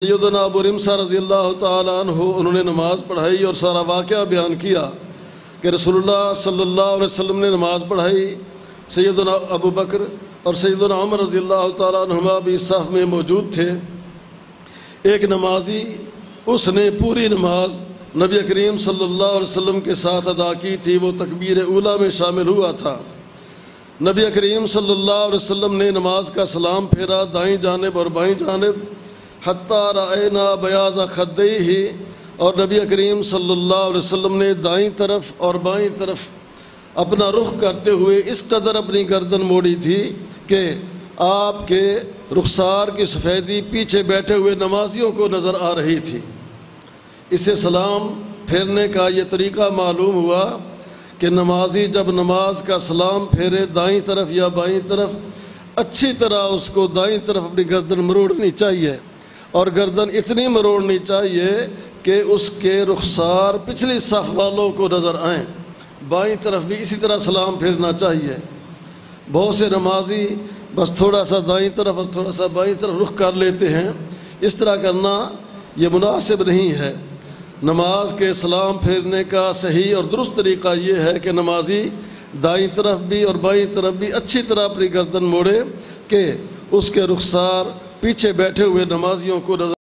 سیدنا ابو رمسہ رضی اللہ تعالیٰ عنہ انہوں نے نماز پڑھائی اور سارا واقعہ بیان کیا کہ رسول اللہ صلی اللہ علیہ وسلم نے نماز پڑھائی۔ سیدنا ابو بکر اور سیدنا عمر رضی اللہ تعالیٰ عنہما بھی صف میں موجود تھے۔ ایک نمازی اس نے پوری نماز نبی کریم صلی اللہ علیہ وسلم کے ساتھ ادا کی تھی، وہ تکبیر اولیٰ میں شامل ہوا تھا۔ نبی کریم صلی اللہ علیہ وسلم نے نماز کا سلام پھیرا دائیں جانب اور بائیں جانب، حتیٰ رأینا بیاض خدیہ، اور نبی کریم صلی اللہ علیہ وسلم نے دائیں طرف اور بائیں طرف اپنا رخ کرتے ہوئے اس قدر اپنی گردن موڑی تھی کہ آپ کے رخسار کی سفیدی پیچھے بیٹھے ہوئے نمازیوں کو نظر آ رہی تھی۔ اسے سلام پھیرنے کا یہ طریقہ معلوم ہوا کہ نمازی جب نماز کا سلام پھیرے دائیں طرف یا بائیں طرف، اچھی طرح اس کو دائیں طرف اپنی گردن مروڑنی چاہیے، اور گردن اتنی مروڑنی چاہیے کہ اس کے رخسار پچھلی صف والوں کو نظر آئیں۔ بائیں طرف بھی اسی طرح سلام پھیرنا چاہیے۔ بہت سے نمازی بس تھوڑا سا دائیں طرف اور تھوڑا سا بائیں طرف رخ کر لیتے ہیں، اس طرح کرنا یہ مناسب نہیں ہے۔ نماز کے سلام پھیرنے کا صحیح اور درست طریقہ یہ ہے کہ نمازی دائیں طرف بھی اور بائیں طرف بھی اچھی طرح اپنی گردن موڑے کہ اس کے رخسار پیچھے بیٹھے ہوئے نمازیوں کو نظر